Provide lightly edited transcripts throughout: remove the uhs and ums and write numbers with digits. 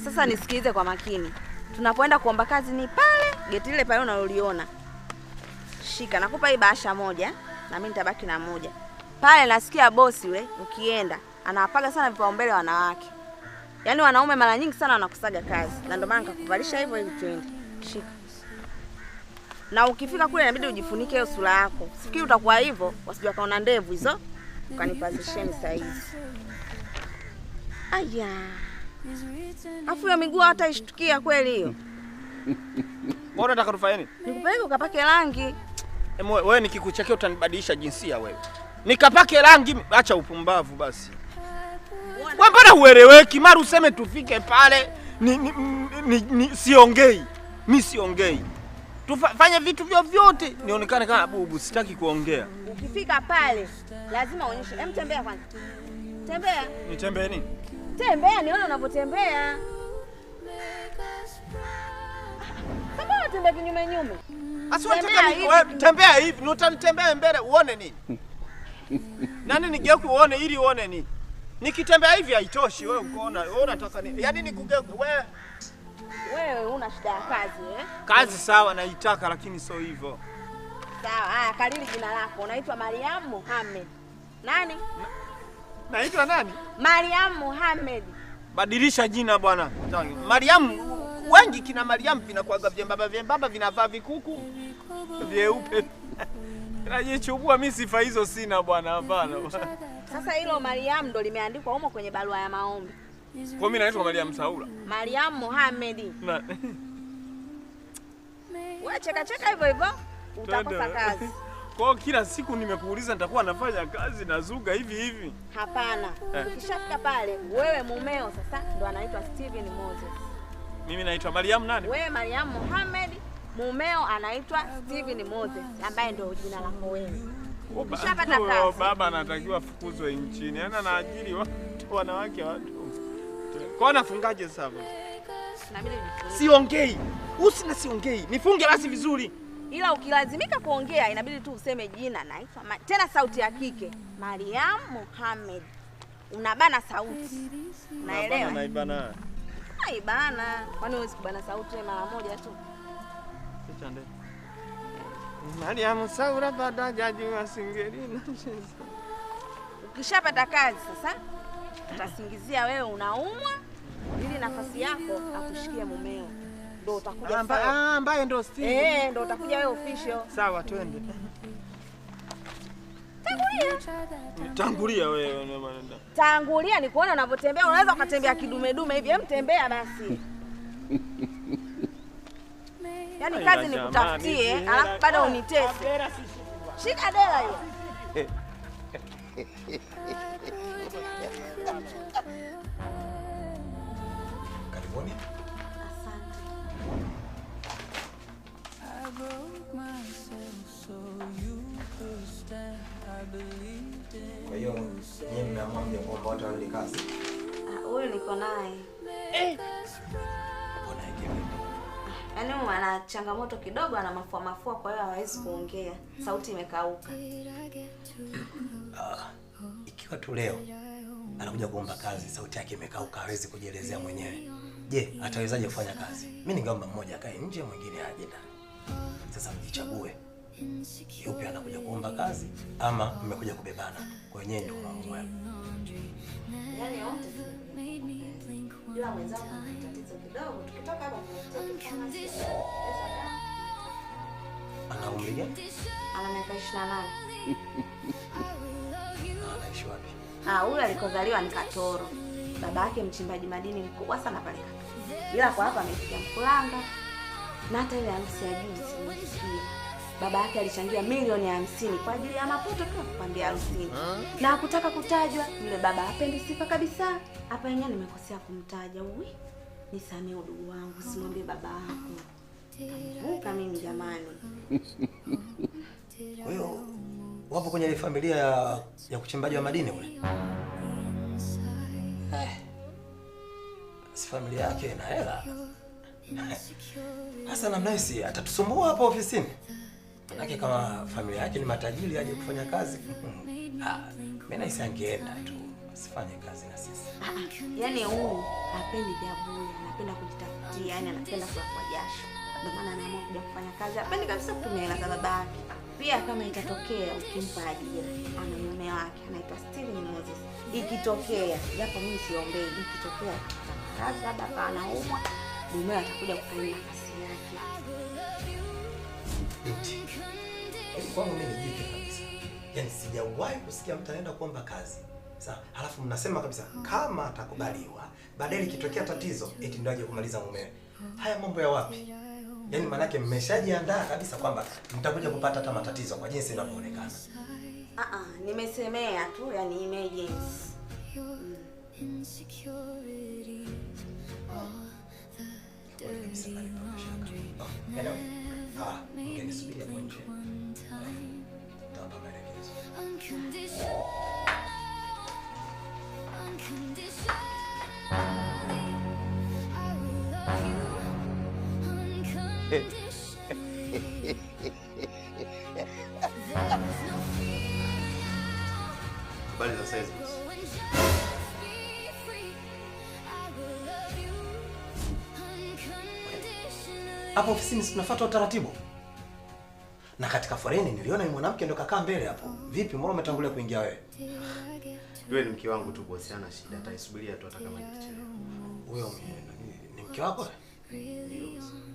Sasa nisikilize kwa makini. Tunapoenda kuomba kazi ni pale geti lile pale unaloliona. Shika, nakupa hii bahasha moja na mimi nitabaki na moja. Pale nasikia bosi yule ukienda anawapaga sana vipaumbele wanawake. Yaani wanaume mara nyingi sana wanakusaga kazi. Na ndio maana nikakuvalisha hivyo ili twende. Shika. Na ukifika kule inabidi ujifunike hiyo sura yako. Sikii utakuwa hivyo, wasije kaona ndevu hizo. Ukanipazisheni saa hizi. Aya. Afu ya miguu hata ishtukia kweli hiyo. Mbona unataka tufanye nini? Nikupeleke ukapake rangi. Wewe nikikuchekea utanibadilisha jinsia wewe. Nikapake rangi, acha upumbavu basi. Wewe mbona ueleweki? Mara useme tufike pale siongei. Mimi siongei. Tufanye vitu vyote nionekane kama bubu, sitaki kuongea. Ukifika pale lazima uonyeshe. Tembea kwanza. Tembea. Nitembee nini? Tembea nione unapotembea. Kama unatembea kinyume nyume. Tembea hivi, utanitembea mbele uone nini? Nani nigeuke uone ili uone nini? Nikitembea hivi haitoshi wewe ukoona. Wewe unataka nini? Yaani nikugeuke wewe una shida ya kazi Kazi sawa naitaka lakini sio hivyo. Sawa, haya kalili jina lako. Unaitwa Mariam Mohamed. Nani? Naitwa nani? Mariam Mohamed. Badilisha jina bwana. Mariam wengi kina Mariam vinakuaga vyembamba vinavaa vikuku vyeupe. Najichubua mimi sifa hizo sina bwana, hapana. Sasa hilo Mariam ndo limeandikwa humo kwenye barua ya maombi. Kwa mimi naitwa Mariam Saula. Mariam Mohamed. Wewe cheka hivyo hivyo utakosa kazi. Kwa kila siku nimekuuliza nitakuwa nafanya kazi na zuga hivi. Hapana. Ukishafika pale wewe mumeo sasa ndo anaitwa Steven Moses. Mimi naitwa Mariam nani? Wewe Mariam Mohamed, mumeo anaitwa Steven Moses ambaye ndio jina lako wewe. Ukishapata kazi. Baba anatakiwa afukuzwe nchini. Yaani anaajiri wanawake watu. Kwa nafungaje sasa? Na mimi nifunge. Siongei. Usina siongei. Nifunge basi vizuri. Ila ukilazimika kuongea inabidi tu useme jina naitwa tena sauti ya kike. Mariam Mohamed. Unabana sauti. Unaelewa? Naibana. Naibana. Kwani wewe usikubana sauti mara moja tu? Chande. Mariam Saura badaja jua singerina. Ukishapata kazi sasa utasingizia wewe unaumwa ili nafasi yako akushikie mumeo. Ndio utakuja sasa. Ambaye ndio Steve. Ndio utakuja wewe official. Sawa twende. Tangulia wewe. Tangulia ni kuona unavyotembea, unaweza ukatembea kidume hivi. Hem, tembea basi. Yaani kazi ni kutafutie, alafu bado unitese. Shika dela hiyo. Karibuni. Asante. Kwa hiyo nyinyi mmeamua mje kuomba watu wawili kazi? Huyu niko naye. Mbona hivi? Yaani ana changamoto kidogo, ana mafua kwa hiyo hawezi kuongea. Sauti imekauka. Ikiwa tu leo anakuja kuomba kazi, sauti yake imekauka, hawezi kujielezea mwenyewe. Je, atawezaje kufanya kazi? Mimi ningeomba mmoja akae nje, mwingine aje ndani. Sasa mjichague. Yupi anakuja kuomba kazi ama mmekuja kubebana? Kwa wenyewe ndio mwaamua. Yaani wote bila mwenzangu tatizo kidogo, tukitoka hapa tunatoka. Ana umri gani? Ana miaka 28. Anaishi wapi? Huyu alikozaliwa ni Katoro. Baba yake mchimbaji madini mkubwa sana pale Katoro. Ila kwa hapa amefikia Mkulanga. Na hata ile harusi ya juzi nilisikia. Baba yake alichangia milioni 50 kwa ajili ya maputo tu kupambia harusini. Na hakutaka kutajwa, yule baba hapendi sifa kabisa. Hapa yenyewe nimekosea kumtaja. Nisamee udugu wangu, simwambie baba yako. Vuka mimi jamani. Kwa hiyo wapo kwenye familia ya kuchimbaji wa madini ule. Si familia yake na hela. Sasa namna hii atatusumbua hapa ofisini. Manake kama familia yake ni matajiri aje kufanya kazi. Mimi naisi angeenda tu. Sifanye kazi na sisi. Yaani huyu hapendi vya bure, anapenda kujitafutia, yaani anapenda kula kwa jasho. Ndio maana anaamua kuja kufanya kazi. Hapendi kabisa kutumia hela za baba yake. Pia kama itatokea ukimpa ajira, ana mume wake anaitwa Steven Moses. Ikitokea, japo mimi siombei, ikitokea kazi labda hapa anaumwa, mume atakuja kukalia nafasi yake. Kwangu mimi ni jike kabisa. Yaani sijawahi kusikia mtu anaenda kuomba kazi. Sawa, halafu mnasema kabisa kama atakubaliwa, baadaye ikitokea tatizo eti ndio aje kumaliza mumewe. Haya mambo ya wapi? Yaani maana yake mmeshajiandaa kabisa kwamba mtakuja kupata hata matatizo kwa jinsi inavyoonekana. Nimesemea tu, yani emergency. Mngenisubiri hapo nje. Tamba maelekezo. Habari za saizi boss. Hapo ofisini tunafuata utaratibu. Na katika foreni niliona ni mwanamke ndo kakaa mbele hapo. Vipi, mbona umetangulia kuingia wewe? Yule ni mke wangu tu boss, hana shida, ataisubiria tu hata kama ikichelewa. Huyo ni mke wako?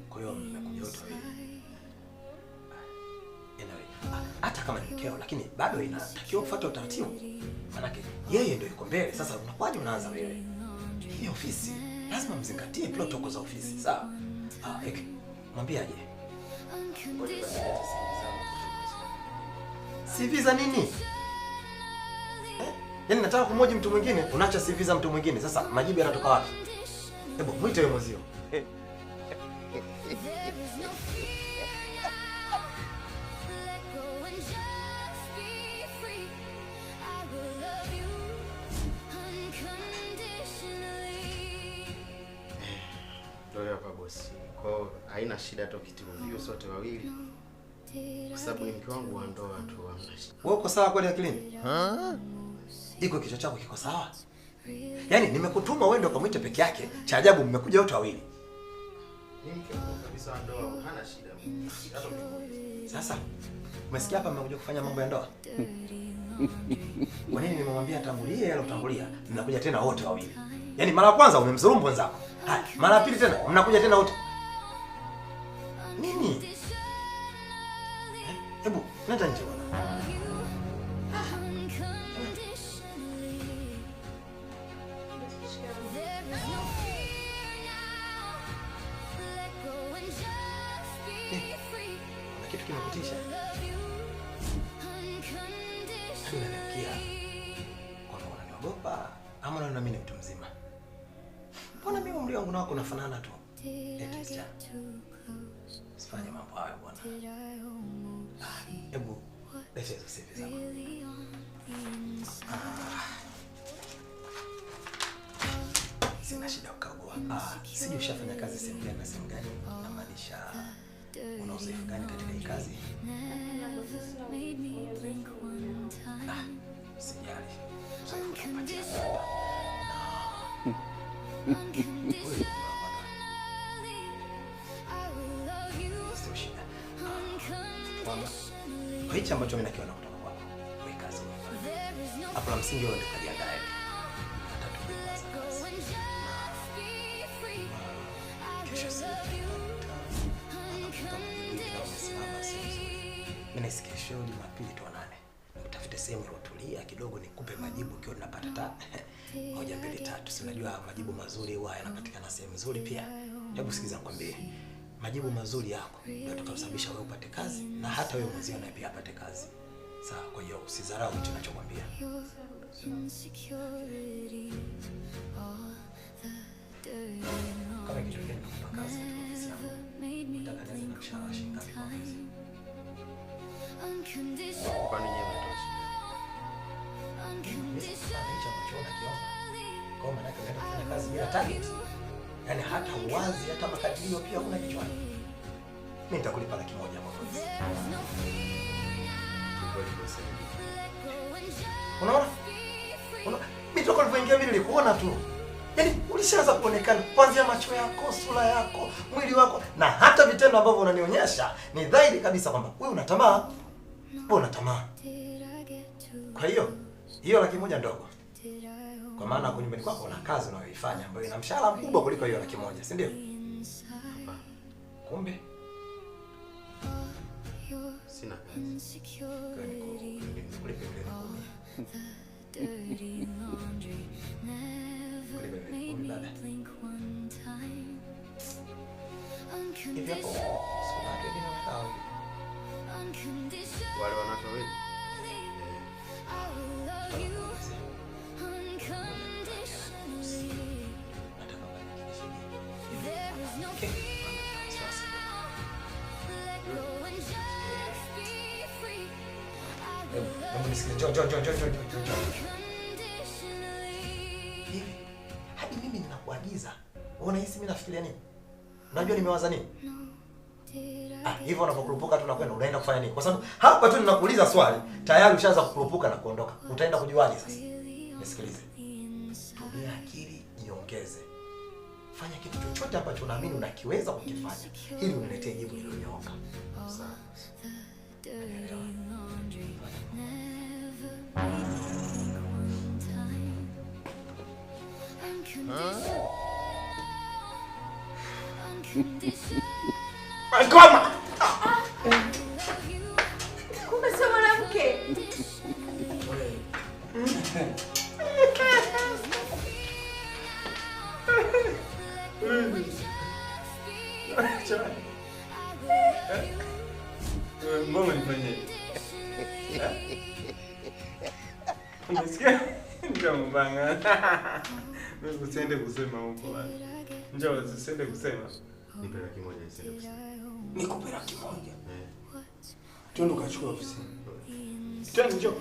Kwa hiyo mmekuja wote wawili. Anyway, hata kama ni mkeo lakini bado inatakiwa kufuata utaratibu. Maana yeye ndio yuko mbele. Sasa unakuwaje unaanza wewe? Hii ofisi lazima mzingatie protocol za ofisi, sawa? Mwambie aje. CV za nini? Yaani nataka kumoji mtu mwingine, unaacha CV za mtu mwingine. Sasa majibu yanatoka wapi? Hebu mwite wewe mwenzio. Ndio hapa boss. Kwa hiyo haina shida hata ukitimuliwa sote wawili. Kwa sababu ni mke wangu wa ndoa tu, hamna shida. Wewe uko sawa kweli akilini? Iko kichwa chako kiko sawa? Yaani nimekutuma wewe ndio ukamwite peke yake. Cha ajabu mmekuja wote wawili. Ni mke wangu kabisa wa ndoa, hana shida. Hata ukimwona. Sasa umesikia hapa mmekuja kufanya mambo ya ndoa? Kwa nini nimemwambia tangulie yale utangulia? Mnakuja tena wote wawili. Yaani mara ya kwanza umemdhulumu mwenzako. Haya, mara ya pili tena mnakuja tena wote. Nini? Hebu nenda nje bwana. Na kitu kimekutisha. Unanikia. Kwa nini unaniogopa? Ama unaona mimi ni mtu mzima? Mbona mimi umri wangu na wako unafanana tu? Eti sija. Sifanye mambo hayo bwana. Hebu leta hizo CV zako. Sina shida ukagua. Sijui ushafanya kazi sehemu gani na sehemu gani? Namaanisha una uzoefu gani katika hii kazi? Sijali. Uzoefu unapatia sana. Kwa hichi ambacho mimi nakiona kutoka kwako, wewe kazi unafanya. Hapo la msingi wewe ndio kajiandae. Hata tuje kwanza kazi. Kesho mimi nasikia kesho Jumapili tuonane. Utafute sehemu iliyotulia kidogo nikupe majibu ukiwa unapata ta. 1 2 3. Si unajua majibu mazuri huwa yanapatikana sehemu nzuri pia. Hebu sikiza nikwambie. Majibu mazuri yako ndio yatakayosababisha wewe upate kazi na hata wewe mwenzio naye pia apate kazi. Sawa, kwa hiyo usidharau hicho ninachokwambia. Kama kitu kingine kwa kazi katika ofisi yangu. Nataka kazi na mshahara shilingi ngapi kwa mwezi? Kwa nini yeye anatosha? Hicho ambacho unakiomba. Kwa maana yake unaenda kufanya kazi bila target. Yaani hata uwazi hata makadirio pia huna kichwani. Mimi nitakulipa 100,000 kwa mwezi. Kikweli boss. Unaona? Mimi toka ulipoingia mimi nilikuona tu. Yaani ulishaanza kuonekana kuanzia macho yako, sura yako, mwili wako na hata vitendo ambavyo unanionyesha ni dhahiri kabisa kwamba wewe una tamaa. Wewe una tamaa. Kwa hiyo 100,000 ndogo. Kwa maana hapo nyumbani kwako una kazi unayoifanya ambayo ina mshahara mkubwa kuliko 100,000, si ndio? Kumbe Sina kazi. Kulipe ile 10. Hivi hapo Wale wanawake wawili. Hivi hadi mimi ninakuagiza. Unahisi mimi nafikiria nini? Unajua nimewaza nini? Hivyo unapokurupuka tu unakwenda unaenda kufanya nini? Kwa sababu hapa tu ninakuuliza swali, tayari ushaanza kukurupuka na kuondoka. Utaenda kujuaje sasa? Nisikilize. Tumia akili, jiongeze. Fanya kitu chochote ambacho unaamini unakiweza kukifanya ili uniletee jibu lililonyooka. Sawa. Ngoma. Kumbe sio mwanamke. Ngoma nifanye. Unasikia? Ndio mbanga. Mimi usiende kusema huko bwana. Njoo usiende kusema. Nipe 1,000 isiende kusema. Nikupe 1,000. Twende ukachukua ofisini. Twende njoo.